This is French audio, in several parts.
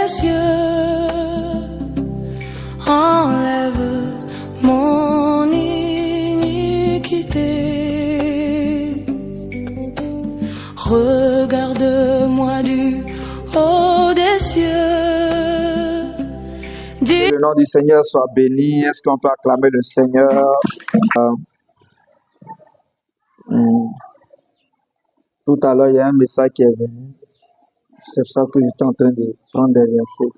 des cieux, enlève mon iniquité. Regarde-moi du haut des cieux. Que le nom du Seigneur soit béni. Est-ce qu'on peut acclamer le Seigneur? Tout à l'heure, il y a un message qui est venu. C'est pour ça que j'étais en train de prendre des versets.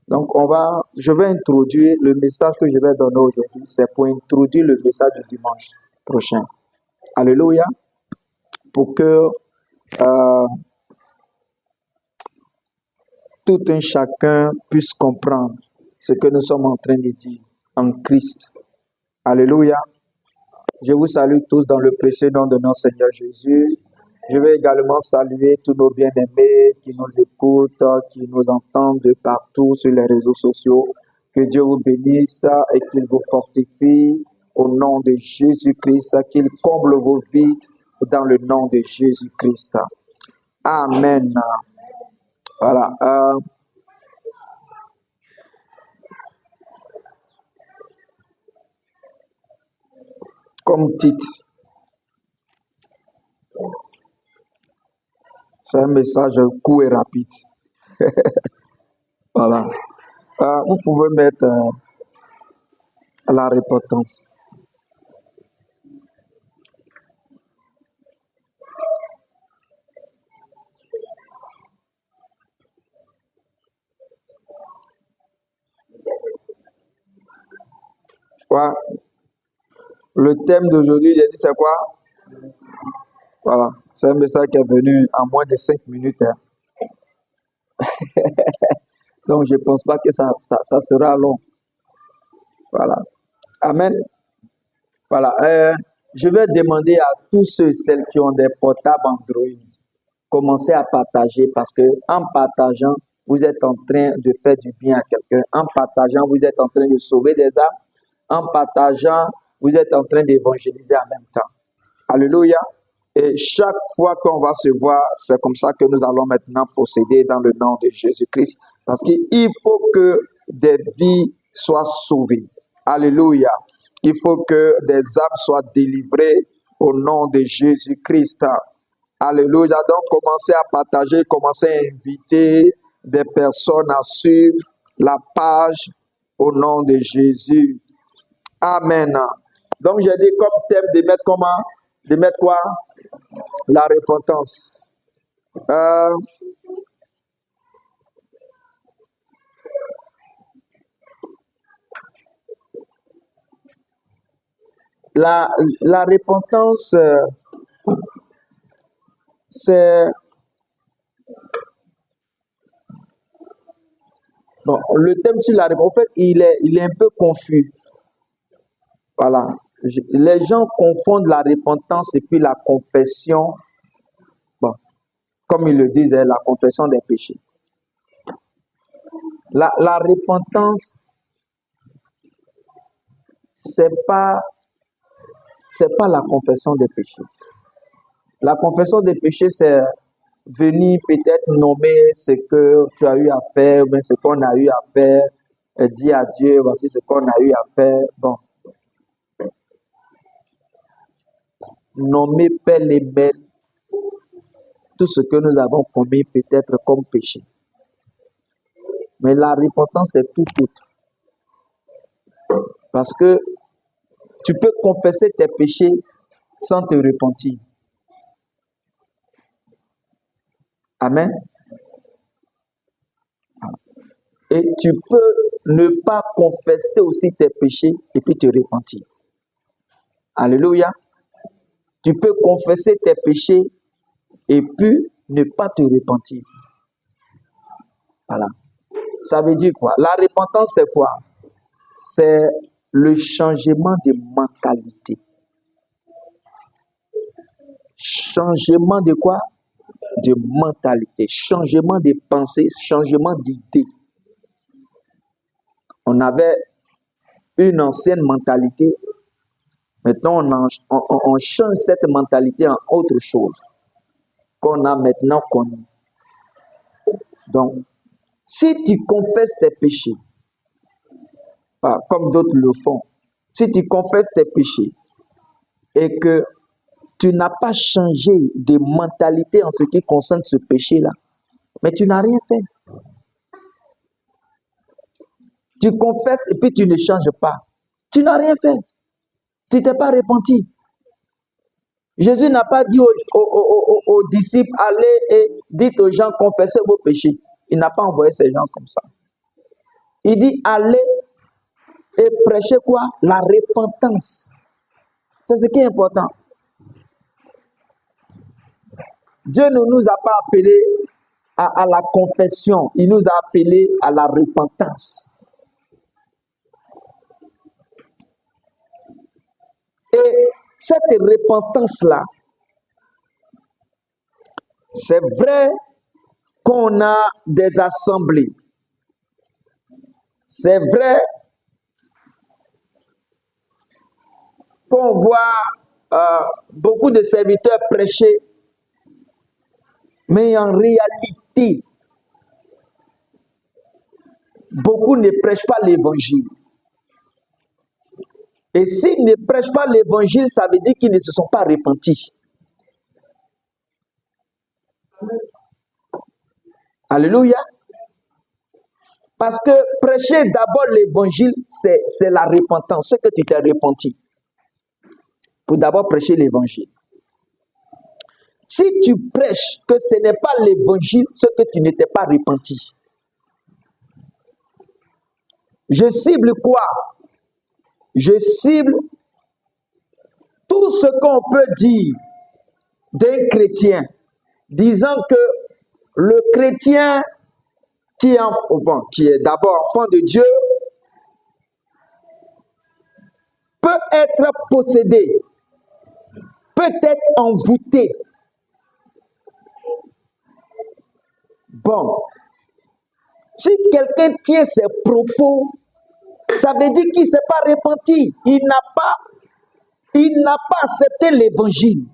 Donc, je vais introduire le message que je vais donner aujourd'hui. C'est pour introduire le message du dimanche prochain. Alléluia. Pour que tout un chacun puisse comprendre ce que nous sommes en train de dire en Christ. Alléluia. Je vous salue tous dans le précieux nom de notre Seigneur Jésus. Je vais également saluer tous nos bien-aimés qui nous écoutent, qui nous entendent de partout sur les réseaux sociaux. Que Dieu vous bénisse et qu'il vous fortifie au nom de Jésus-Christ, qu'il comble vos vides dans le nom de Jésus-Christ. Amen. Voilà. Comme titre, c'est un message court et rapide. Voilà. Vous pouvez mettre la repentance. Voilà. Le thème d'aujourd'hui, j'ai dit c'est quoi? Voilà. C'est un message qui est venu en moins de 5 minutes. Donc, je ne pense pas que ça sera long. Voilà. Amen. Voilà. Je vais demander à tous ceux et celles qui ont des portables Android, commencez à partager parce que en partageant, vous êtes en train de faire du bien à quelqu'un. En partageant, vous êtes en train de sauver des âmes. En partageant, vous êtes en train d'évangéliser en même temps. Alléluia. Et chaque fois qu'on va se voir, c'est comme ça que nous allons maintenant procéder dans le nom de Jésus-Christ. Parce qu'il faut que des vies soient sauvées. Alléluia. Il faut que des âmes soient délivrées au nom de Jésus-Christ. Alléluia. Donc, commencez à partager, commencez à inviter des personnes à suivre la page au nom de Jésus. Amen. Donc, j'ai dit comme thème de mettre comment? De mettre quoi? La repentance. La repentance, c'est... Bon, le thème sur la repentance, en fait, il est un peu confus. Voilà. Les gens confondent la repentance et puis la confession. Bon, comme ils le disent, la confession des péchés. La repentance, c'est pas la confession des péchés. La confession des péchés, c'est venir peut-être nommer ce que tu as eu à faire, ou bien ce qu'on a eu à faire, et dire à Dieu, voici ce qu'on a eu à faire. Bon. Nommer pêle et belle tout ce que nous avons commis peut-être comme péché. Mais la repentance, c'est tout autre. Parce que tu peux confesser tes péchés sans te repentir. Amen. Et tu peux ne pas confesser aussi tes péchés et puis te repentir. Alléluia. Tu peux confesser tes péchés et puis ne pas te repentir. Voilà. Ça veut dire quoi? La repentance, c'est quoi? C'est le changement de mentalité. Changement de quoi? De mentalité. Changement de pensée, changement d'idée. On avait une ancienne mentalité. Maintenant, on change cette mentalité en autre chose qu'on a maintenant connue. Donc, Si tu confesses tes péchés, comme d'autres le font, si tu confesses tes péchés et que tu n'as pas changé de mentalité en ce qui concerne ce péché-là, mais tu n'as rien fait. Tu confesses et puis tu ne changes pas. Tu n'as rien fait. Tu ne t'es pas repenti. Jésus n'a pas dit aux disciples, allez et dites aux gens, confessez vos péchés. Il n'a pas envoyé ces gens comme ça. Il dit, allez et prêchez quoi? La repentance. C'est ce qui est important. Dieu ne nous a pas appelés à la confession. Il nous a appelés à la repentance. Et cette repentance-là, c'est vrai qu'on a des assemblées. C'est vrai qu'on voit beaucoup de serviteurs prêcher, mais en réalité, beaucoup ne prêchent pas l'évangile. Et s'ils ne prêchent pas l'évangile, ça veut dire qu'ils ne se sont pas repentis. Alléluia. Parce que prêcher d'abord l'évangile, c'est la repentance, ce que tu t'es repenti. Pour d'abord prêcher l'évangile. Si tu prêches que ce n'est pas l'évangile, ce que tu n'étais pas repenti. Je cible quoi? Je cible tout ce qu'on peut dire d'un chrétien, disant que le chrétien qui est d'abord enfant de Dieu peut être possédé, peut être envoûté. Bon, si quelqu'un tient ses propos, ça veut dire qu'il ne s'est pas repenti. Il n'a pas accepté l'évangile.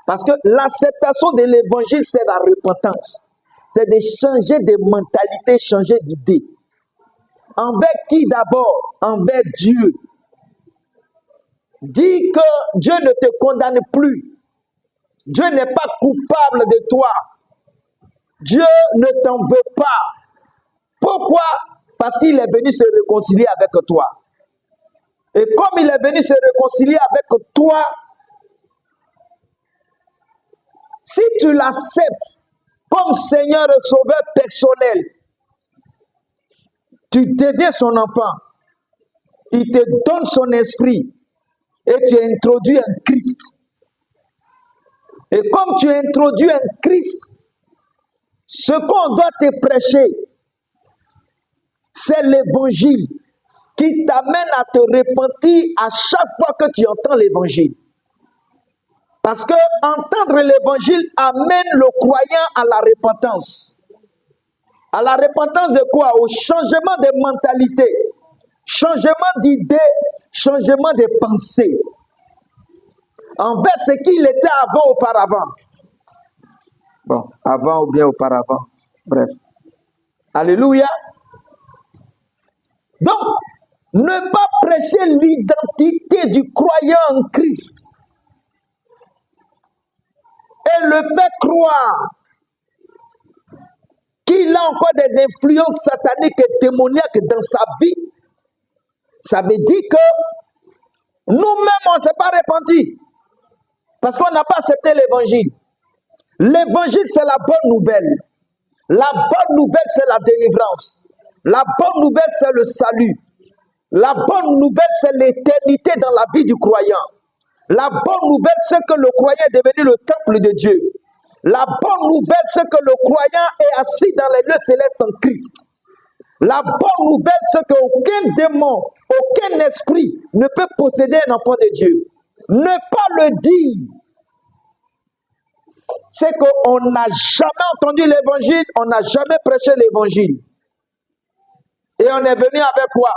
Parce que l'acceptation de l'évangile, c'est la repentance. C'est de changer de mentalité, changer d'idée. Envers qui d'abord? Envers Dieu. Dis que Dieu ne te condamne plus. Dieu n'est pas coupable de toi. Dieu ne t'en veut pas. Pourquoi? Parce qu'il est venu se réconcilier avec toi. Et comme il est venu se réconcilier avec toi, si tu l'acceptes comme Seigneur et Sauveur personnel, tu deviens son enfant. Il te donne son esprit et tu introduis un Christ. Et comme tu introduis un Christ, ce qu'on doit te prêcher, c'est l'évangile qui t'amène à te repentir à chaque fois que tu entends l'évangile. Parce que entendre l'évangile amène le croyant à la repentance. À la repentance de quoi? Au changement de mentalité, changement d'idée, changement de pensée. Envers ce qu'il était auparavant. Bon, avant ou bien auparavant. Bref. Alléluia. Donc, ne pas prêcher l'identité du croyant en Christ et le faire croire qu'il a encore des influences sataniques et démoniaques dans sa vie, ça veut dire que nous-mêmes, on ne s'est pas repentis parce qu'on n'a pas accepté l'évangile. L'évangile, c'est la bonne nouvelle. La bonne nouvelle, c'est la délivrance. La bonne nouvelle, c'est le salut. La bonne nouvelle, c'est l'éternité dans la vie du croyant. La bonne nouvelle, c'est que le croyant est devenu le temple de Dieu. La bonne nouvelle, c'est que le croyant est assis dans les lieux célestes en Christ. La bonne nouvelle, c'est qu'aucun démon, aucun esprit ne peut posséder un enfant de Dieu. Ne pas le dire, c'est qu'on n'a jamais entendu l'évangile, on n'a jamais prêché l'évangile. Et on est venu avec quoi?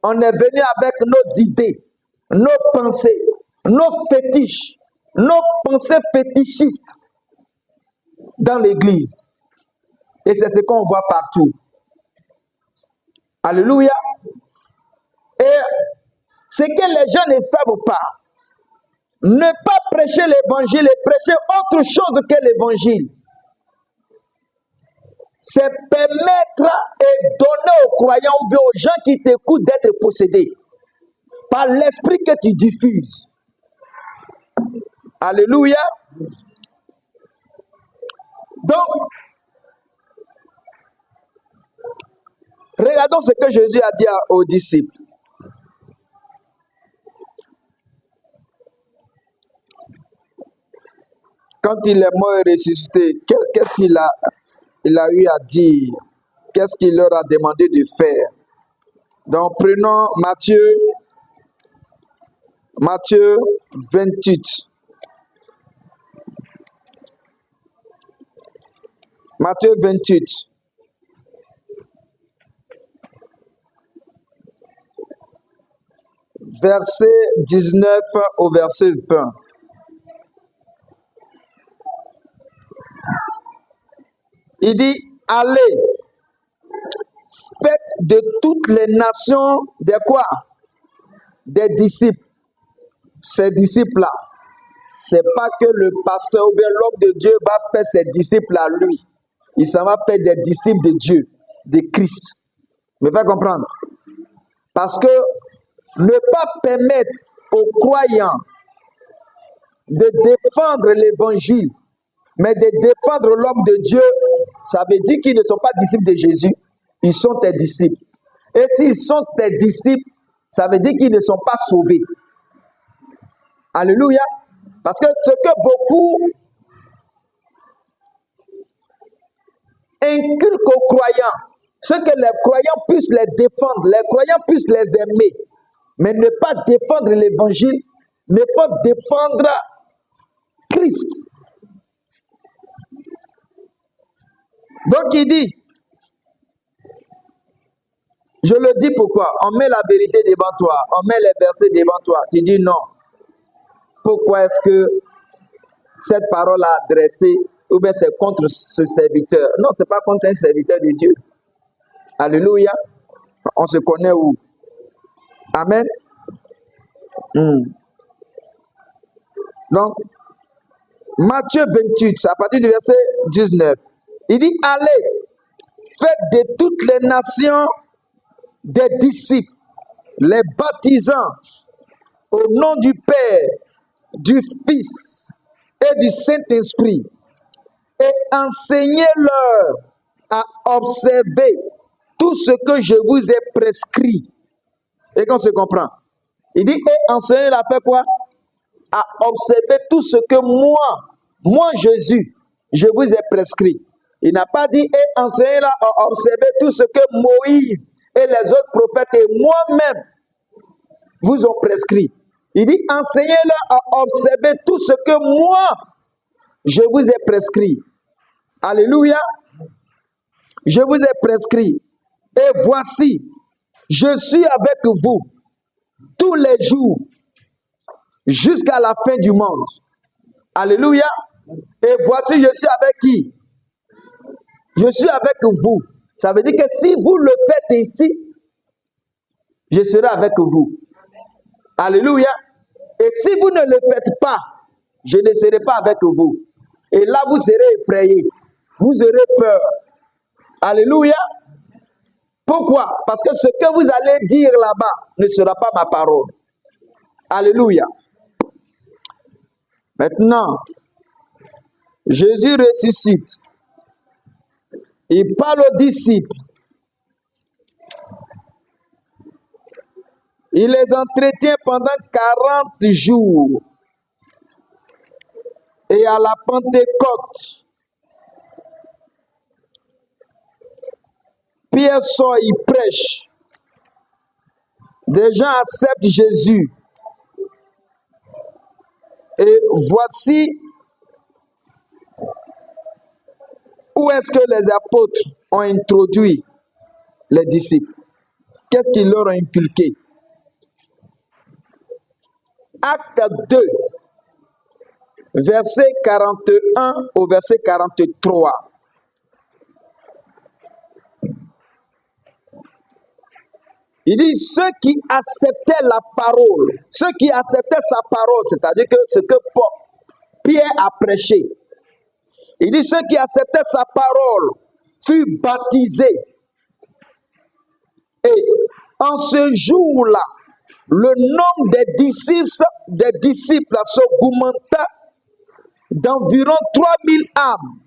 On est venu avec nos idées, nos pensées, nos fétiches, nos pensées fétichistes dans l'église. Et c'est ce qu'on voit partout. Alléluia. Et ce que les gens ne savent pas, ne pas prêcher l'évangile et prêcher autre chose que l'évangile, c'est permettre et donner aux croyants ou bien aux gens qui t'écoutent d'être possédés par l'esprit que tu diffuses. Alléluia. Donc, regardons ce que Jésus a dit aux disciples. Quand il est mort et ressuscité, qu'est-ce qu'il a eu à dire? Qu'est-ce qu'il leur a demandé de faire? Donc, prenons Matthieu 28. Matthieu 28. Verset 19 au verset 20. Il dit, allez, faites de toutes les nations des quoi? Des disciples. Ces disciples-là, c'est pas que le pasteur ou bien l'homme de Dieu va faire ses disciples à lui. Il s'en va faire des disciples de Dieu, de Christ. Mais faites comprendre. Parce que ne pas permettre aux croyants de défendre l'évangile, mais de défendre l'homme de Dieu, ça veut dire qu'ils ne sont pas disciples de Jésus, ils sont tes disciples. Et s'ils sont tes disciples, ça veut dire qu'ils ne sont pas sauvés. Alléluia. Parce que ce que beaucoup inculquent aux croyants, c'est que les croyants puissent les défendre, les croyants puissent les aimer, mais ne pas défendre l'évangile, ne pas défendre Christ. Donc il dit, je le dis pourquoi, on met la vérité devant toi, on met les versets devant toi, tu dis non. Pourquoi est-ce que cette parole a adressé, ou bien c'est contre ce serviteur? Non, ce n'est pas contre un serviteur de Dieu. Alléluia. On se connaît où? Amen. Donc, Matthieu 28, à partir du verset 19, il dit, allez, faites de toutes les nations des disciples, les baptisant au nom du Père, du Fils et du Saint-Esprit, et enseignez-leur à observer tout ce que je vous ai prescrit. Et qu'on se comprend. Il dit, et enseignez-leur à faire quoi? À observer tout ce que moi Jésus, je vous ai prescrit. Il n'a pas dit, et enseignez-leur à observer tout ce que Moïse et les autres prophètes et moi-même vous ont prescrit. Il dit, enseignez-leur à observer tout ce que moi, je vous ai prescrit. Alléluia. Je vous ai prescrit. Et voici, je suis avec vous tous les jours jusqu'à la fin du monde. Alléluia. Et voici, je suis avec qui? Je suis avec vous. Ça veut dire que si vous le faites ici, je serai avec vous. Alléluia. Et si vous ne le faites pas, je ne serai pas avec vous. Et là, vous serez effrayés. Vous aurez peur. Alléluia. Pourquoi? Parce que ce que vous allez dire là-bas ne sera pas ma parole. Alléluia. Maintenant, Jésus ressuscite. Il parle aux disciples. Il les entretient pendant 40 jours. Et à la Pentecôte, Pierre sort, il prêche. Des gens acceptent Jésus. Et voici où est-ce que les apôtres ont introduit les disciples. Qu'est-ce qu'ils leur ont inculqué? Acte 2, verset 41 au verset 43. Il dit ceux qui acceptaient la parole, ceux qui acceptaient sa parole, c'est-à-dire que ce que Pierre a prêché. Il dit ceux qui acceptaient sa parole furent baptisés. Et en ce jour-là, le nombre des disciples s'augmenta d'environ 3000 âmes.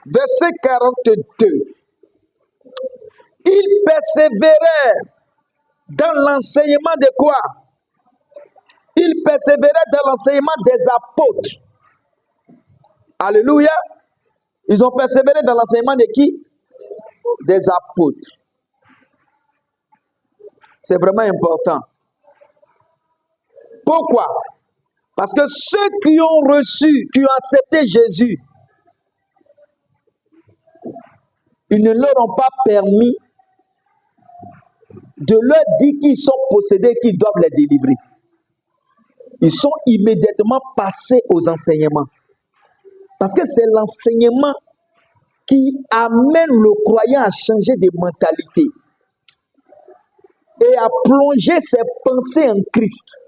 Verset 42. Ils persévérèrent dans l'enseignement de quoi? Ils persévéraient dans l'enseignement des apôtres. Alléluia. Ils ont persévéré dans l'enseignement de qui? Des apôtres. C'est vraiment important. Pourquoi? Parce que ceux qui ont reçu, qui ont accepté Jésus, ils ne leur ont pas permis de leur dire qu'ils sont possédés, qu'ils doivent les délivrer. Ils sont immédiatement passés aux enseignements. Parce que c'est l'enseignement qui amène le croyant à changer de mentalité et à plonger ses pensées en Christ.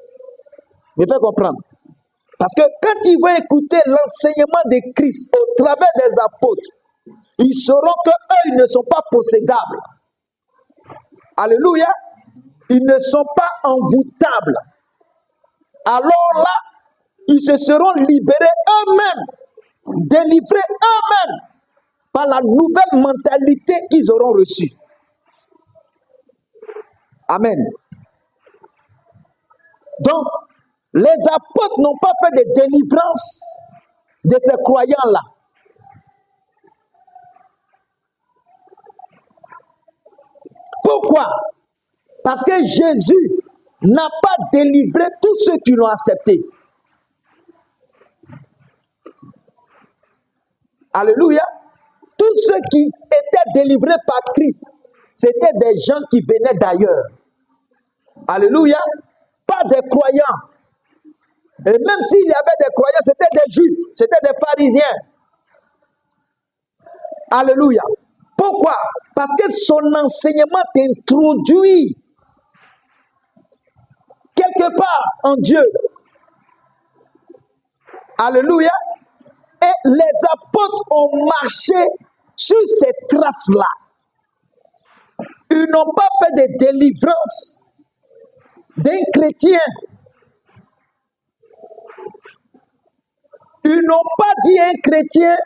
Me fait comprendre. Parce que quand ils vont écouter l'enseignement de Christ au travers des apôtres, ils sauront qu'eux, ils ne sont pas possédables. Alléluia. Ils ne sont pas envoûtables. Alors là, ils se seront libérés eux-mêmes, délivrés eux-mêmes par la nouvelle mentalité qu'ils auront reçue. Amen. Donc, les apôtres n'ont pas fait de délivrance de ces croyants-là. Pourquoi? Parce que Jésus n'a pas délivré tous ceux qui l'ont accepté. Alléluia. Tous ceux qui étaient délivrés par Christ, c'était des gens qui venaient d'ailleurs. Alléluia. Pas des croyants. Et même s'il y avait des croyants, c'était des juifs, c'était des pharisiens. Alléluia. Pourquoi? Parce que son enseignement t'introduit quelque part en Dieu. Alléluia. Et les apôtres ont marché sur ces traces-là. Ils n'ont pas fait de délivrance d'un chrétien. Ils n'ont pas dit à un chrétien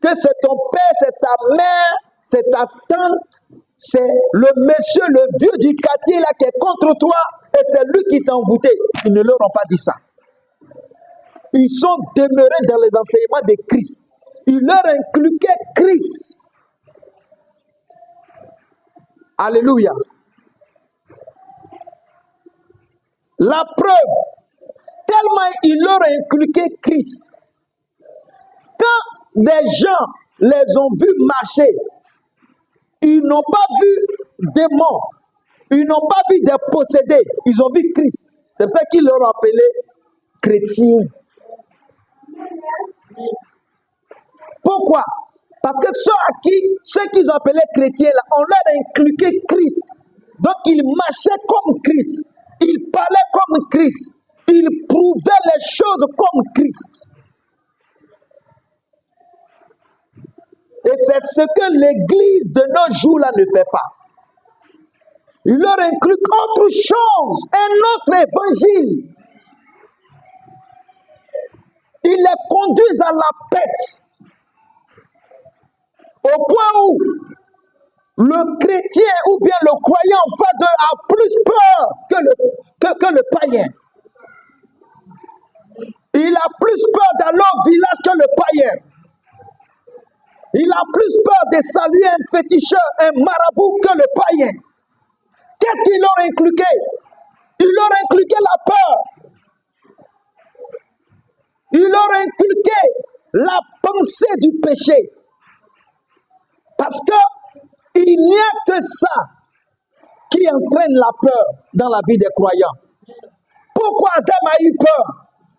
que c'est ton père, c'est ta mère, c'est ta tante, c'est le monsieur, le vieux du quartier là qui est contre toi et c'est lui qui t'a envoûté. Ils ne leur ont pas dit ça. Ils sont demeurés dans les enseignements de Christ. Ils leur inculquaient Christ. Alléluia. La preuve, tellement ils leur ont inculqué Christ. Quand des gens les ont vus marcher, ils n'ont pas vu démons, ils n'ont pas vu des possédés, ils ont vu Christ. C'est pour ça qu'ils leur ont appelé chrétiens. Pourquoi? Parce que ceux qu'ils ont appelés chrétiens, là, on leur a inculqué Christ. Donc ils marchaient comme Christ, ils parlaient comme Christ, ils prouvaient les choses comme Christ. Et c'est ce que l'Église de nos jours-là ne fait pas. Il leur inculque autre chose, un autre évangile. Ils les conduisent à la pète. Au point où le chrétien ou bien le croyant en face d'eux a plus peur que le païen. Il a plus peur d'aller au village que le païen. Il a plus peur de saluer un féticheur, un marabout que le païen. Qu'est-ce qu'il leur a inculqué? Il leur a inculqué la peur. Il leur a inculqué la pensée du péché. Parce qu'il n'y a que ça qui entraîne la peur dans la vie des croyants. Pourquoi Adam a eu peur?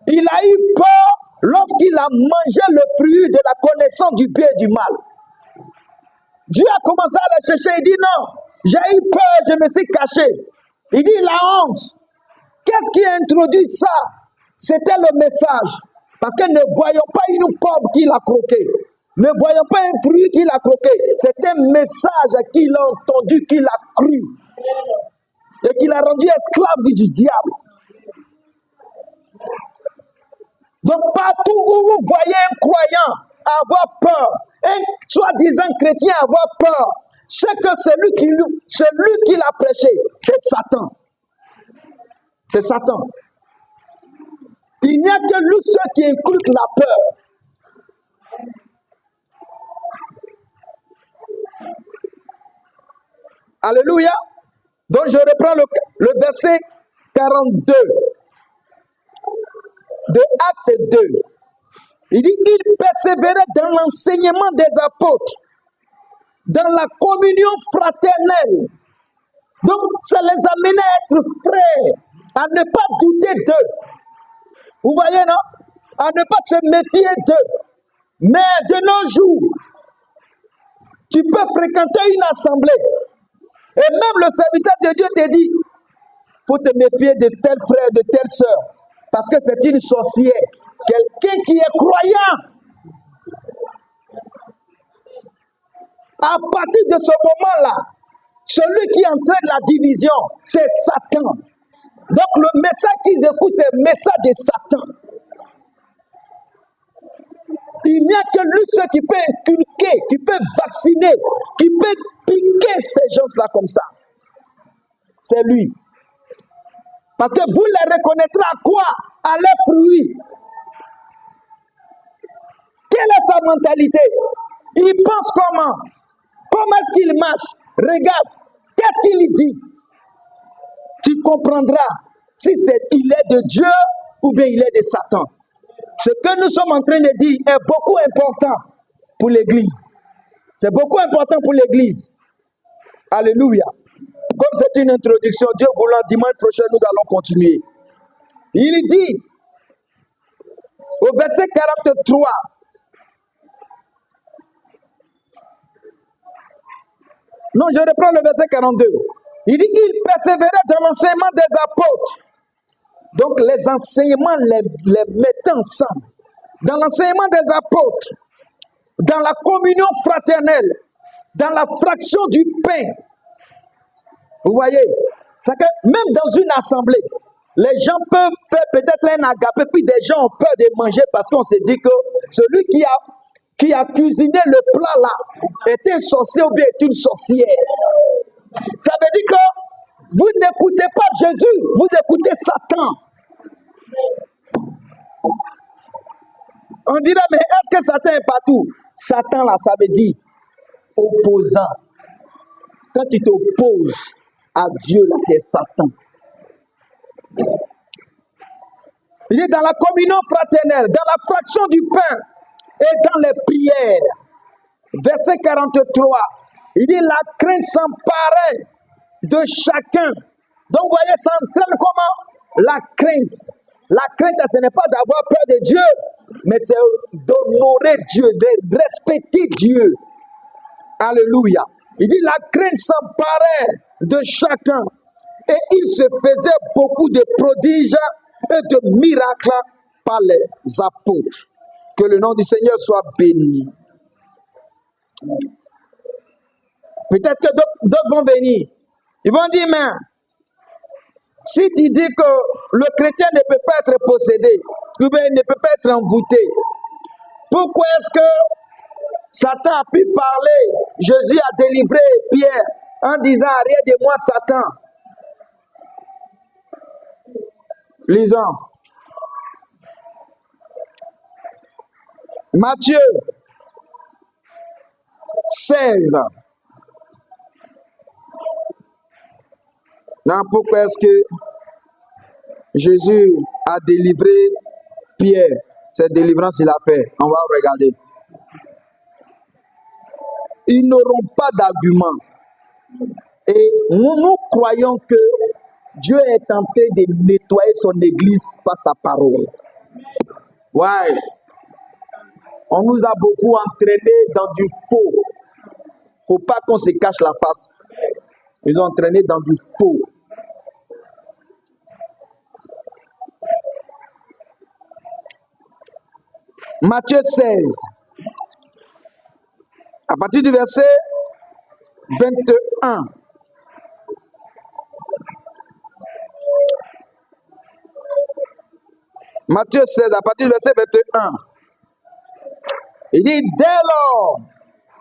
Il a eu peur lorsqu'il a mangé le fruit de la connaissance du bien et du mal. Dieu a commencé à le chercher et dit non, J'ai eu peur, je me suis caché. Il dit la honte. Qu'est-ce qui a introduit ça? C'était le message. Parce que ne voyons pas une pomme qu'il a croqué. Ne voyons pas un fruit qu'il a croqué. C'est un message qu'il a entendu, qu'il a cru. Et qu'il a rendu esclave du diable. Donc partout où vous voyez un croyant avoir peur, un soi-disant chrétien avoir peur, c'est que celui qui l'a prêché, c'est Satan. C'est Satan. Il n'y a que lui ceux qui inculquent la peur. Alléluia. Donc je reprends le verset 42 de Acte 2. Il dit, il persévérait dans l'enseignement des apôtres, dans la communion fraternelle. Donc ça les amenait à être frères, à ne pas douter d'eux. Vous voyez, non? À ne pas se méfier d'eux. Mais de nos jours, tu peux fréquenter une assemblée. Et même le serviteur de Dieu te dit, il faut te méfier de tel frère, de telle sœur. Parce que c'est une sorcière. Quelqu'un qui est croyant. À partir de ce moment-là, celui qui entraîne la division, c'est Satan. Donc le message qu'ils écoutent, c'est le message de Satan. Il n'y a que lui seul qui peut inculquer, qui peut vacciner, qui peut piquer ces gens-là comme ça. C'est lui. Parce que vous les reconnaîtrez à quoi? À leurs fruits. Quelle est sa mentalité? Il pense comment? Comment est-ce qu'il marche? Regarde, qu'est-ce qu'il dit? Tu comprendras si il est de Dieu ou bien il est de Satan. Ce que nous sommes en train de dire est beaucoup important pour l'Église. C'est beaucoup important pour l'Église. Alléluia. Comme c'est une introduction, Dieu voulant, dimanche prochain, nous allons continuer. Il dit, au verset 43, non, je reprends le verset 42. Il dit, il persévérait dans l'enseignement des apôtres. Donc les enseignements les mettaient ensemble. Dans l'enseignement des apôtres, dans la communion fraternelle, dans la fraction du pain. Vous voyez, c'est que même dans une assemblée, les gens peuvent faire peut-être un agapé, puis des gens ont peur de manger parce qu'on se dit que celui qui a cuisiné le plat là est un sorcier ou bien est une sorcière. Ça veut dire que vous n'écoutez pas Jésus, vous écoutez Satan. On dirait, mais est-ce que Satan est partout? Satan là, ça veut dire opposant. Quand tu t'opposes à Dieu, là, tu es Satan. Il est dans la communion fraternelle, dans la fraction du pain et dans les prières. Verset 43. Il dit, la crainte s'emparait de chacun. Donc, vous voyez, ça entraîne comment? La crainte. La crainte, ce n'est pas d'avoir peur de Dieu, mais c'est d'honorer Dieu, de respecter Dieu. Alléluia. Il dit, la crainte s'emparait de chacun. Et il se faisait beaucoup de prodiges et de miracles par les apôtres. Que le nom du Seigneur soit béni. Peut-être que d'autres vont venir. Ils vont dire, mais si tu dis que le chrétien ne peut pas être possédé, ou bien il ne peut pas être envoûté, pourquoi est-ce que Satan a pu parler? Jésus a délivré Pierre en disant, arrière de moi, Satan. Lisons. Matthieu 16. Non, pourquoi est-ce que Jésus a délivré Pierre? Cette délivrance, il a fait. On va regarder. Ils n'auront pas d'argument. Et nous croyons que Dieu est en train de nettoyer son église par sa parole. Ouais. On nous a beaucoup entraînés dans du faux. Faut pas qu'on se cache la face. Ils ont entraîné dans du faux. Matthieu 16, à partir du verset 21. Matthieu 16, à partir du verset 21. Il dit, dès lors,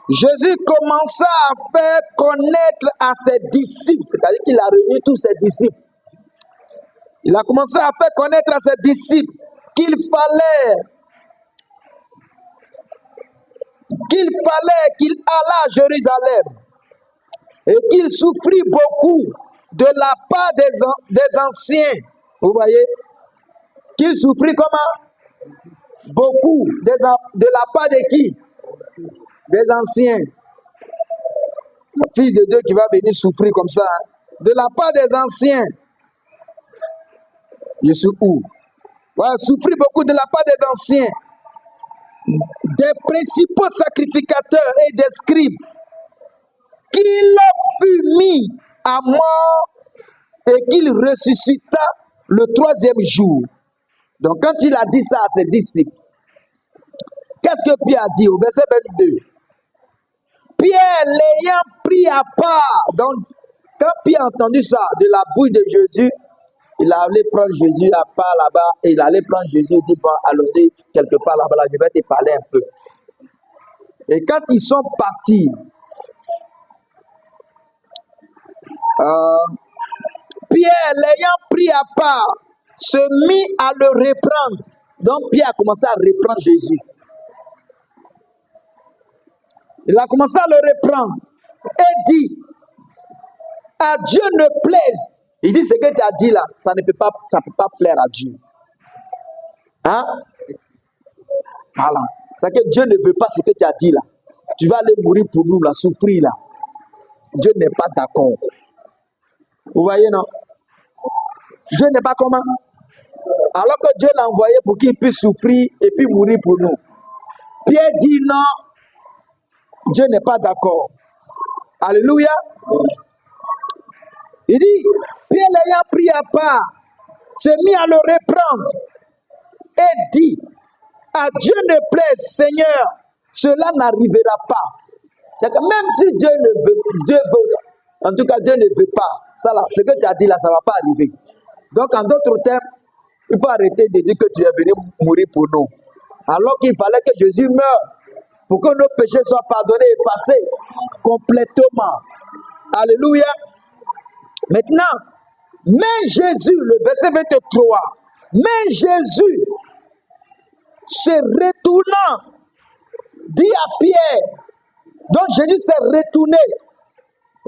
Jésus commença à faire connaître à ses disciples, c'est-à-dire qu'il a réuni tous ses disciples. Il a commencé à faire connaître à ses disciples qu'il fallait qu'il allât à Jérusalem et qu'il souffrit beaucoup de la part des anciens. Vous voyez? Qu'il souffrit comment? Beaucoup. De la part de qui? Des anciens. La fille de Dieu qui va venir souffrir comme ça. Hein? De la part des anciens. Je suis où? Voilà, souffrir beaucoup de la part des anciens, des principaux sacrificateurs et des scribes, qu'il fut mis à mort et qu'il ressuscita le troisième jour. Donc quand il a dit ça à ses disciples, qu'est-ce que Pierre a dit au verset 22? Pierre l'ayant pris à part. Donc quand Pierre a entendu ça de la bouche de Jésus, il allait prendre Jésus à part là-bas et il allait prendre Jésus et dire, bon, allons-y quelque part là-bas, là, je vais te parler un peu. Et quand ils sont partis, Pierre l'ayant pris à part, se mit à le reprendre. Donc Pierre a commencé à reprendre Jésus. Il a commencé à le reprendre et dit, à Dieu ne plaise. Il dit, ce que tu as dit là, ça ne peut pas plaire à Dieu. Hein? Voilà. C'est que Dieu ne veut pas ce que tu as dit là. Tu vas aller mourir pour nous, là, souffrir là. Dieu n'est pas d'accord. Vous voyez, non? Dieu n'est pas comment? Alors que Dieu l'a envoyé pour qu'il puisse souffrir et puis mourir pour nous. Pierre dit non, Dieu n'est pas d'accord. Alléluia. Il dit, Pierre l'ayant pris à part, s'est mis à le reprendre et dit, à Dieu ne plaise, Seigneur, cela n'arrivera pas. C'est que même si Dieu veut, en tout cas Dieu ne veut pas, ça là, ce que tu as dit là, ça ne va pas arriver. Donc en d'autres termes, il faut arrêter de dire que tu es venu mourir pour nous. Alors qu'il fallait que Jésus meure pour que nos péchés soient pardonnés et effacés complètement. Alléluia. Maintenant, mais Jésus, le verset 23, mais Jésus, se retournant, dit à Pierre, donc Jésus s'est retourné,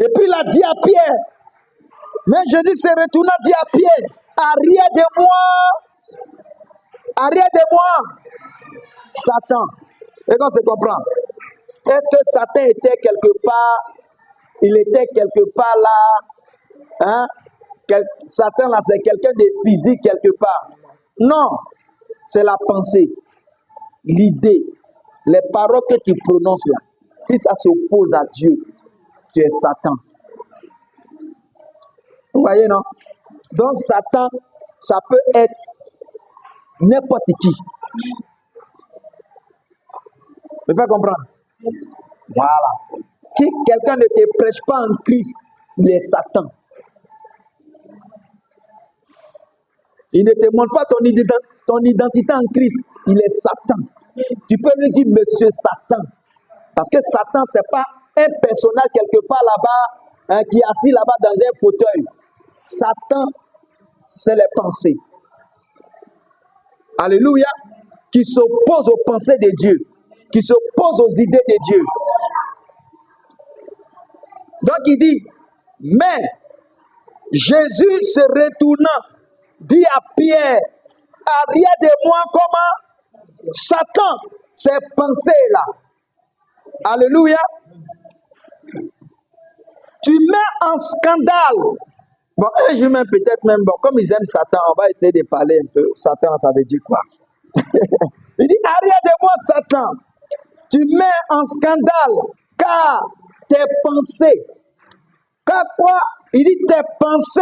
et puis il a dit à Pierre, mais Jésus s'est retournant, dit à Pierre, arrière de moi, Satan. Et qu'on se comprend. Est-ce que Satan était quelque part, il était quelque part là, hein? Satan là, c'est quelqu'un de physique quelque part. Non, c'est la pensée, l'idée, les paroles que tu prononces là. Si ça s'oppose à Dieu, tu es Satan. Vous voyez, non? Donc Satan, ça peut être n'importe qui. Me fait comprendre? Voilà. Si quelqu'un ne te prêche pas en Christ, il est Satan. Il ne te montre pas ton identité en Christ, il est Satan. Tu peux lui dire Monsieur Satan. Parce que Satan, ce n'est pas un personnage quelque part là-bas, hein, qui est assis là-bas dans un fauteuil. Satan, c'est les pensées. Alléluia. Qui s'opposent aux pensées de Dieu. Qui s'opposent aux idées de Dieu. Donc il dit, mais Jésus se retournant, dit à Pierre, arrière de moi comment? Satan, ces pensées-là. Alléluia. Tu mets en scandale. Bon, un jour même, peut-être même, bon, comme ils aiment Satan, on va essayer de parler un peu. Satan, ça veut dire quoi? Il dit, arrière de moi, Satan. Tu mets en scandale, car tes pensées, Car quoi? Il dit tes pensées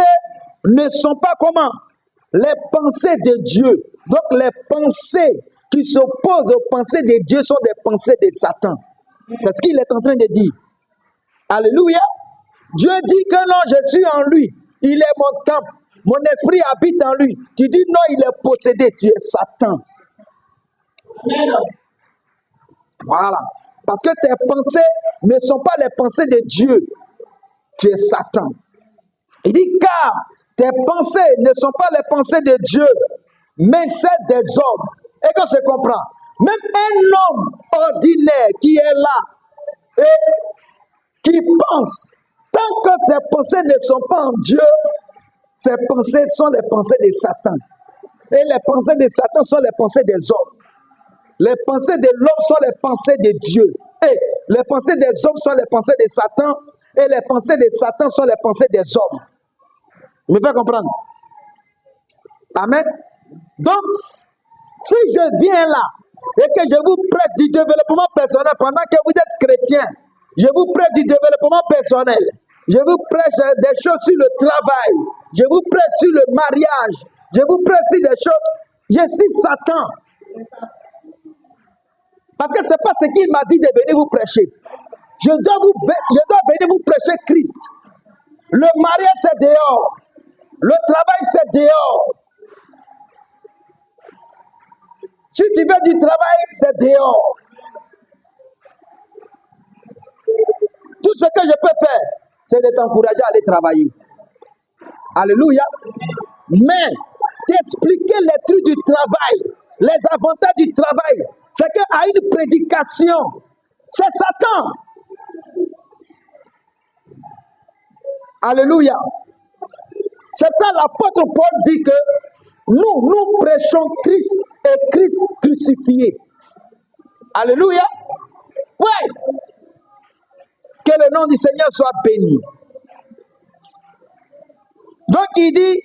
ne sont pas comment? Les pensées de Dieu. Donc les pensées qui s'opposent aux pensées de Dieu sont des pensées de Satan. C'est ce qu'il est en train de dire. Alléluia. Dieu dit que non, je suis en lui. Il est mon temple. Mon esprit habite en lui. Tu dis non, il est possédé. Tu es Satan. Voilà. Parce que tes pensées ne sont pas les pensées de Dieu. Tu es Satan. Il dit car tes pensées ne sont pas les pensées de Dieu, mais celles des hommes. Et qu'on se comprend. Même un homme ordinaire qui est là et qui pense, tant que ses pensées ne sont pas en Dieu, ses pensées sont les pensées de Satan. Et les pensées de Satan sont les pensées des hommes. Les pensées de l'homme sont les pensées de Dieu. Et les pensées des hommes sont les pensées de Satan. Et les pensées de Satan sont les pensées des hommes. Vous me faites comprendre? Amen. Donc, si je viens là et que je vous prête du développement personnel pendant que vous êtes chrétien, je vous prête du développement personnel, je vous prête des choses sur le travail, je vous prête sur le mariage, je vous prête sur des choses, je suis Satan. Parce que ce n'est pas ce qu'il m'a dit de venir vous prêcher. Je dois venir vous prêcher Christ. Le mariage, c'est dehors. Le travail, c'est dehors. Si tu veux du travail, c'est dehors. Tout ce que je peux faire, c'est de t'encourager à aller travailler. Alléluia. Mais t'expliquer les trucs du travail, les avantages du travail, c'est qu'à une prédication, c'est Satan. Alléluia. C'est ça l'apôtre Paul dit que nous prêchons Christ et Christ crucifié. Alléluia. Ouais. Que le nom du Seigneur soit béni. Donc il dit,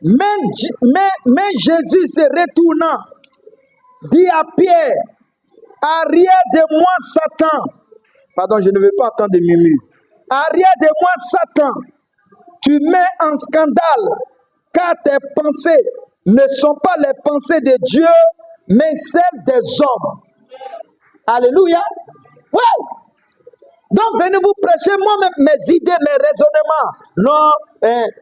mais Jésus se retournant, dit à Pierre, arrière de moi Satan. Pardon, je ne veux pas entendre de murmures. Arrière de moi Satan. Tu mets en scandale, car tes pensées ne sont pas les pensées de Dieu, mais celles des hommes. Alléluia. Ouais. Donc, venez vous prêcher moi-même mes idées, mes raisonnements. Non,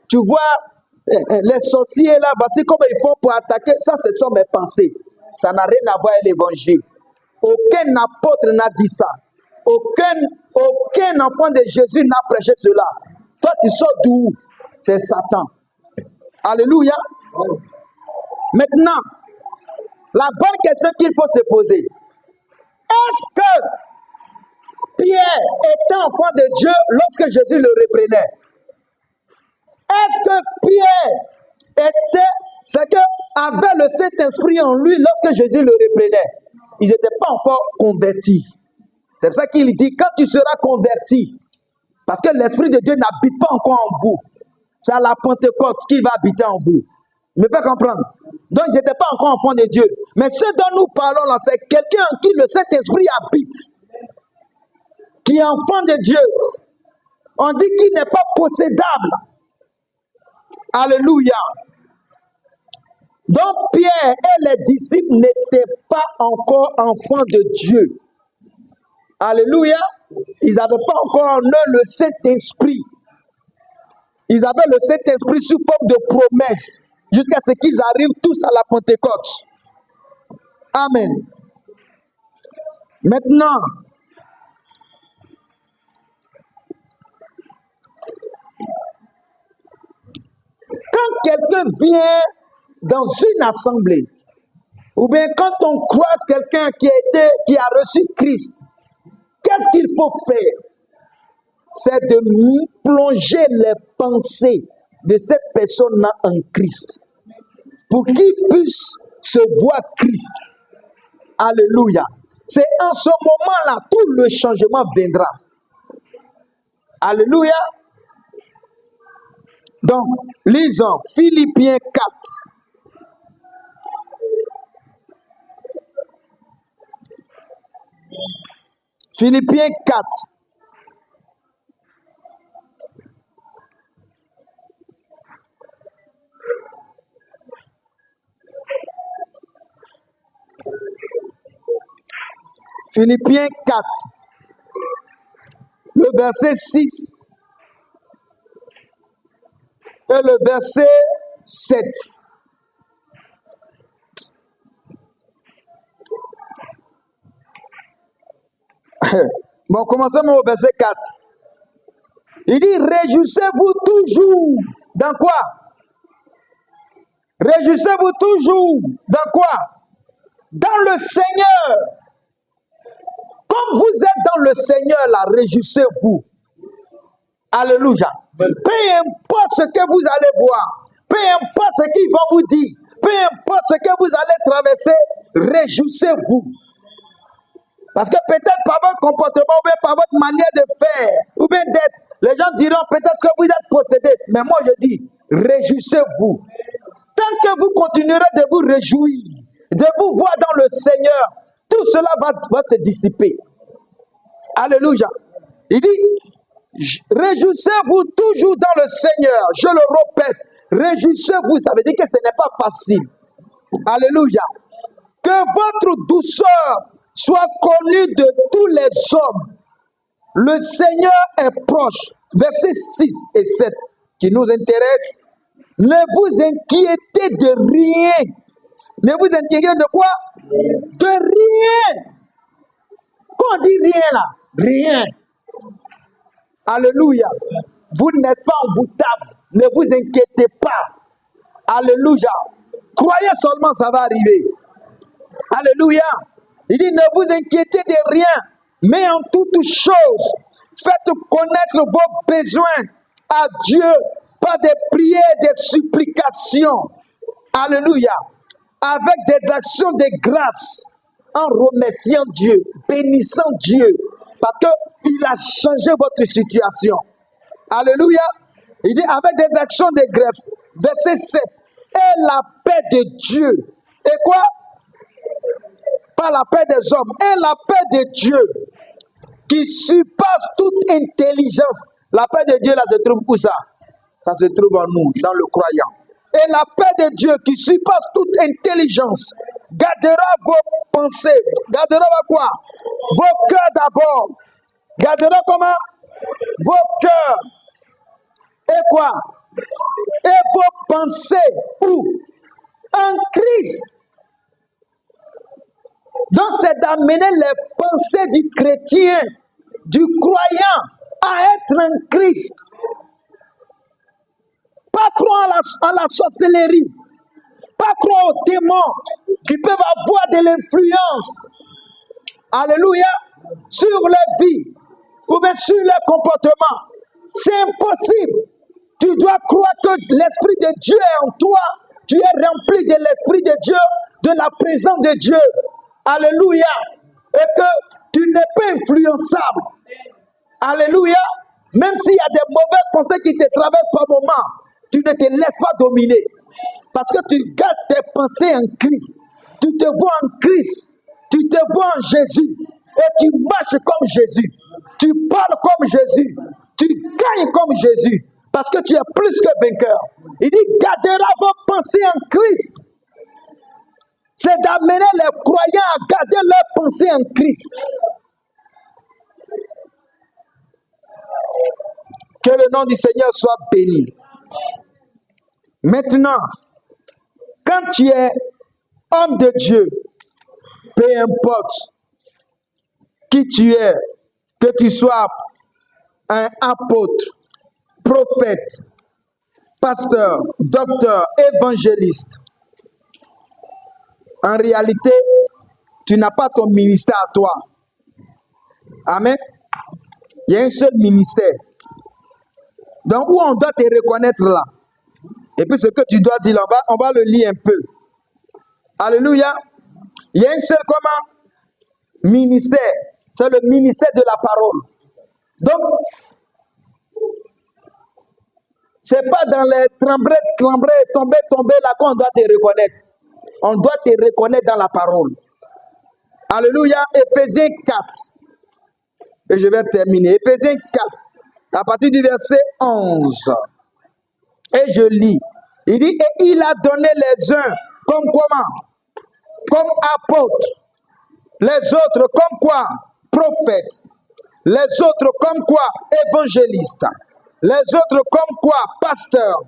tu vois, les sorciers là, voici comment ils font pour attaquer. Ça, ce sont mes pensées. Ça n'a rien à voir avec l'évangile. Aucun apôtre n'a dit ça. Aucun enfant de Jésus n'a prêché cela. Toi, tu sors d'où? C'est Satan. Alléluia. Maintenant, la bonne question qu'il faut se poser. Est-ce que Pierre était enfant de Dieu lorsque Jésus le reprenait? Est-ce que Pierre avait le Saint-Esprit en lui lorsque Jésus le reprenait? Ils n'étaient pas encore convertis. C'est pour ça qu'il dit, quand tu seras converti, parce que l'Esprit de Dieu n'habite pas encore en vous. C'est à la Pentecôte qu'il va habiter en vous. Vous me faites comprendre? Donc, ils n'étaient pas encore enfants de Dieu. Mais ce dont nous parlons là, c'est quelqu'un en qui le Saint-Esprit habite, qui est enfant de Dieu. On dit qu'il n'est pas possédable. Alléluia. Donc, Pierre et les disciples n'étaient pas encore enfants de Dieu. Alléluia. Ils n'avaient pas encore en eux le Saint-Esprit. Ils avaient le Saint-Esprit sous forme de promesse, jusqu'à ce qu'ils arrivent tous à la Pentecôte. Amen. Maintenant, quand quelqu'un vient dans une assemblée, ou bien quand on croise quelqu'un qui a reçu Christ, qu'est-ce qu'il faut faire? C'est de plonger les pensées de cette personne-là en Christ, pour qu'il puisse se voir Christ. Alléluia. C'est en ce moment-là, tout le changement viendra. Alléluia. Donc, lisons Philippiens 4. Philippiens 4. Philippiens 4, le verset 6 et le verset 7. Bon, commençons au verset 4. Il dit, réjouissez-vous toujours. Dans quoi? Réjouissez-vous toujours. Dans quoi? Dans le Seigneur. Comme vous êtes dans le Seigneur, là, réjouissez-vous. Alléluia. Peu importe ce que vous allez voir, peu importe ce qu'ils vont vous dire, peu importe ce que vous allez traverser, réjouissez-vous. Parce que peut-être par votre comportement, ou bien par votre manière de faire, ou bien d'être, les gens diront peut-être que vous êtes possédé. Mais moi je dis, réjouissez-vous. Tant que vous continuerez de vous réjouir, de vous voir dans le Seigneur, tout cela va se dissiper. Alléluia. Il dit, réjouissez-vous toujours dans le Seigneur. Je le répète, réjouissez-vous. Ça veut dire que ce n'est pas facile. Alléluia. Que votre douceur soit connue de tous les hommes. Le Seigneur est proche. Versets 6 et 7 qui nous intéressent. Ne vous inquiétez de rien. Ne vous inquiétez de quoi? De rien. Quand on dit rien là, rien. Alléluia. Vous n'êtes pas envoûtable. Ne vous inquiétez pas. Alléluia. Croyez seulement, ça va arriver. Alléluia. Il dit, ne vous inquiétez de rien, mais en toutes choses, faites connaître vos besoins à Dieu par des prières, des supplications. Alléluia. Avec des actions de grâce, en remerciant Dieu, bénissant Dieu, parce qu'il a changé votre situation. Alléluia. Il dit, avec des actions de grâce. Verset 7. Et la paix de Dieu. Et quoi? Pas la paix des hommes. Et la paix de Dieu, qui surpasse toute intelligence. La paix de Dieu, là, se trouve où ça? Ça se trouve en nous, dans le croyant. Et la paix de Dieu, qui surpasse toute intelligence, gardera vos pensées. Gardera quoi? Vos cœurs d'abord. Gardera comment? Vos cœurs. Et quoi? Et vos pensées. Où? En Christ. Donc c'est d'amener les pensées du chrétien, du croyant, à être en Christ. Pas croire à la sorcellerie. Pas croire aux démons qui peuvent avoir de l'influence. Alléluia. Sur leur vie. Ou bien sur leur comportement. C'est impossible. Tu dois croire que l'Esprit de Dieu est en toi. Tu es rempli de l'Esprit de Dieu, de la présence de Dieu. Alléluia. Et que tu n'es pas influençable. Alléluia. Même s'il y a des mauvaises pensées qui te traversent par moment, tu ne te laisses pas dominer. Parce que tu gardes tes pensées en Christ. Tu te vois en Christ. Tu te vois en Jésus. Et tu marches comme Jésus. Tu parles comme Jésus. Tu gagnes comme Jésus. Parce que tu es plus que vainqueur. Il dit, gardera vos pensées en Christ. C'est d'amener les croyants à garder leurs pensées en Christ. Que le nom du Seigneur soit béni. Maintenant, quand tu es homme de Dieu, peu importe qui tu es, que tu sois un apôtre, prophète, pasteur, docteur, évangéliste, en réalité, tu n'as pas ton ministère à toi. Amen. Il y a un seul ministère. Donc, où on doit te reconnaître là. Et puis, ce que tu dois dire, on va le lire un peu. Alléluia. Il y a un seul comment? Ministère. C'est le ministère de la parole. Donc, c'est pas dans les trembler, tomber là qu'on doit te reconnaître. On doit te reconnaître dans la parole. Alléluia. Éphésiens 4. Et je vais terminer. Éphésiens 4. À partir du verset 11. Et je lis. Il dit, et il a donné les uns comme comment? Comme apôtres, les autres comme quoi prophètes, les autres comme quoi évangélistes, les autres comme quoi pasteurs,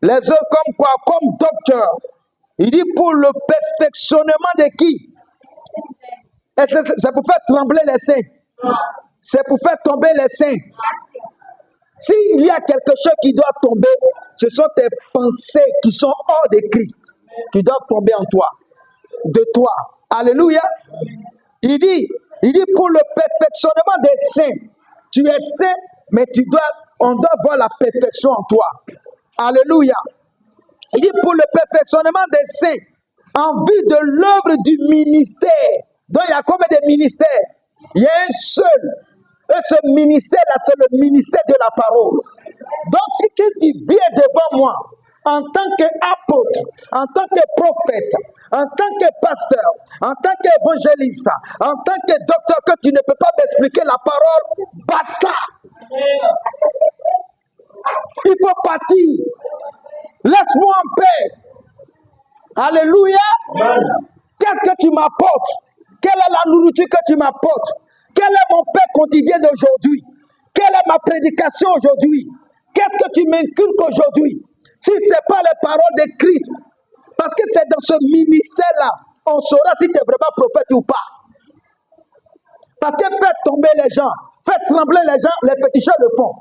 les autres comme quoi comme docteurs. Il dit pour le perfectionnement de qui? Et c'est pour faire trembler les saints. C'est pour faire tomber les saints. S'il y a quelque chose qui doit tomber, ce sont tes pensées qui sont hors de Christ, qui doivent tomber en toi, de toi. Alléluia. Il dit pour le perfectionnement des saints. Tu es saint, mais on doit voir la perfection en toi. Alléluia. Il dit pour le perfectionnement des saints, en vue de l'œuvre du ministère. Donc il y a combien de ministères? Il y a un seul. Et ce ministère-là, c'est le ministère de la parole. Donc si Christ vient devant moi, en tant qu'apôtre, en tant que prophète, en tant que pasteur, en tant qu'évangéliste, en tant que docteur, que tu ne peux pas m'expliquer la parole, basta. Il faut partir. Laisse-moi en paix. Alléluia. Qu'est-ce que tu m'apportes? Quelle est la nourriture que tu m'apportes? Quel est mon pain quotidien d'aujourd'hui? Quelle est ma prédication aujourd'hui? Qu'est-ce que tu m'inculques aujourd'hui? Si ce n'est pas les paroles de Christ, parce que c'est dans ce ministère-là, on saura si tu es vraiment prophète ou pas. Parce que faire tomber les gens, faire trembler les gens, les petits chats le font.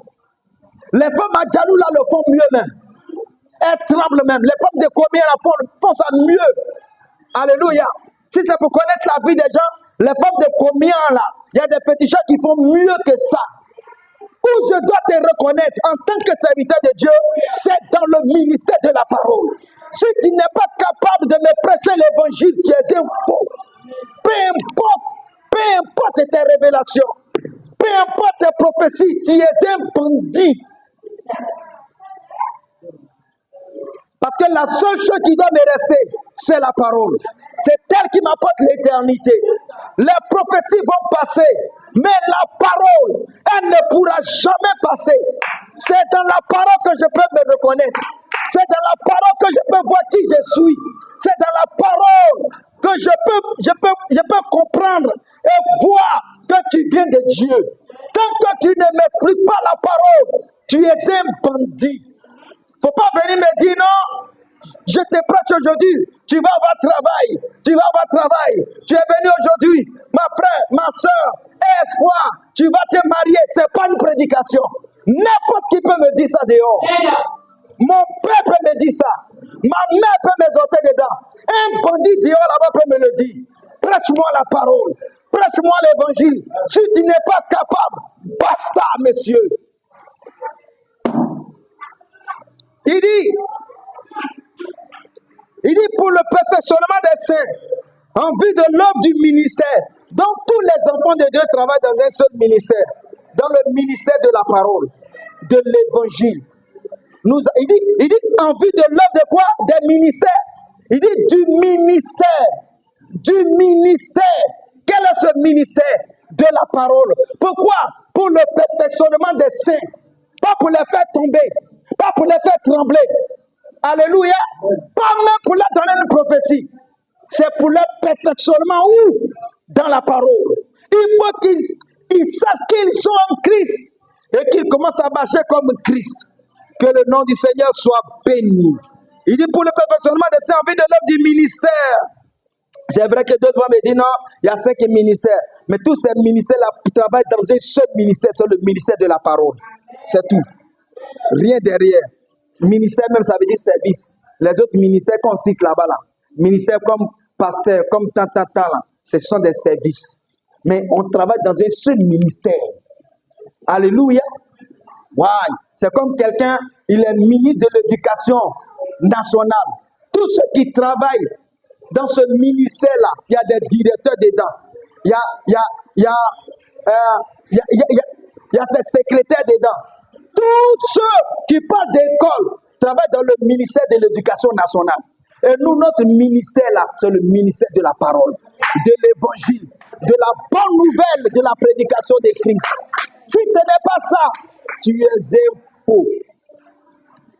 Les femmes à Djalou là le font mieux même. Elles tremblent même. Les femmes de combien font ça mieux. Alléluia. Si c'est pour connaître la vie des gens, les femmes de combien là, il y a des féticheurs qui font mieux que ça. Où je dois te reconnaître en tant que serviteur de Dieu, c'est dans le ministère de la parole. Si tu n'es pas capable de me prêcher l'évangile, tu es un faux. Peu importe tes révélations, peu importe tes prophéties, tu es un bandit. Parce que la seule chose qui doit me rester, c'est la parole. C'est elle qui m'apporte l'éternité. Les prophéties vont passer, mais la parole, elle ne pourra jamais passer. C'est dans la parole que je peux me reconnaître. C'est dans la parole que je peux voir qui je suis. C'est dans la parole que je peux comprendre et voir que tu viens de Dieu. Tant que tu ne m'expliques pas la parole, tu es un bandit. Faut pas venir me dire non, je te prêche aujourd'hui, tu vas avoir travail, tu vas avoir travail. Tu es venu aujourd'hui, ma frère, ma soeur, espoir, tu vas te marier, c'est pas une prédication. N'importe qui peut me dire ça dehors. Mon père peut me dire ça. Ma mère peut me zoter dedans. Un bandit dehors là-bas peut me le dire. Prêche-moi la parole, prêche-moi l'évangile. Si tu n'es pas capable, basta, monsieur. Il dit pour le perfectionnement des saints, en vue de l'œuvre du ministère. Donc tous les enfants de Dieu travaillent dans un seul ministère, dans le ministère de la parole, de l'évangile. Il dit en vue de l'œuvre de quoi? Des ministères. Il dit du ministère. Du ministère. Quel est ce ministère? De la parole. Pourquoi? Pour le perfectionnement des saints. Pas pour les faire tomber. Pas pour les faire trembler. Alléluia. Pas même pour leur donner une prophétie. C'est pour leur perfectionnement où? Dans la parole. Il faut qu'ils sachent qu'ils sont en Christ. Et qu'ils commencent à marcher comme Christ. Que le nom du Seigneur soit béni. Il dit pour le perfectionnement des saints en vue de l'œuvre du ministère. C'est vrai que d'autres vont me dire non, il y a 5 ministères. Mais tous ces ministères-là travaillent dans un seul ministère, c'est le ministère de la parole. C'est tout. Rien derrière. Ministère même, ça veut dire service. Les autres ministères qu'on cite là-bas, là. Ministères comme pasteur, comme tata, là. Ce sont des services. Mais on travaille dans un seul ministère. Alléluia. Ouais. C'est comme quelqu'un, il est ministre de l'éducation nationale. Tous ceux qui travaillent dans ce ministère-là, il y a des directeurs dedans. Il y a ses secrétaires dedans. Tous ceux qui partent d'école travaillent dans le ministère de l'éducation nationale. Et nous, notre ministère-là, c'est le ministère de la parole, de l'évangile, de la bonne nouvelle, de la prédication de Christ. Si ce n'est pas ça, tu es un faux.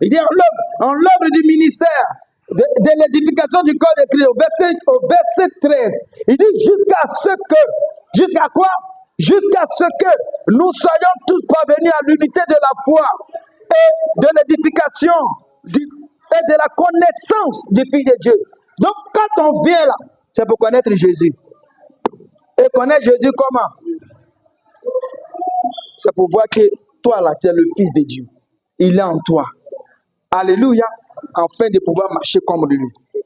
Il dit en l'œuvre du ministère, de l'édification du corps de Christ, au verset 13, il dit jusqu'à quoi? Jusqu'à ce que nous soyons tous parvenus à l'unité de la foi et de l'édification et de la connaissance du Fils de Dieu. Donc, quand on vient là, c'est pour connaître Jésus. Et connaître Jésus comment? C'est pour voir que toi là, tu es le Fils de Dieu. Il est en toi. Alléluia. Afin de pouvoir marcher comme lui.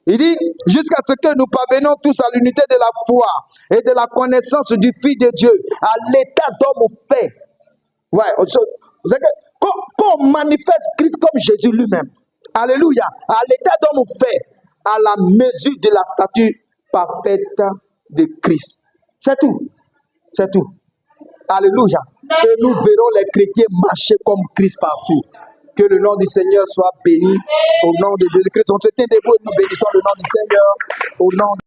Il dit, jusqu'à ce que nous parvenions tous à l'unité de la foi et de la connaissance du Fils de Dieu, à l'état d'homme fait. Ouais, vous savez que quand on manifeste Christ comme Jésus lui-même, alléluia, à l'état d'homme fait, à la mesure de la stature parfaite de Christ. C'est tout. C'est tout. Alléluia. Et nous verrons les chrétiens marcher comme Christ partout. Que le nom du Seigneur soit béni au nom de Jésus-Christ. On se tient debout et nous bénissons le nom du Seigneur au nom de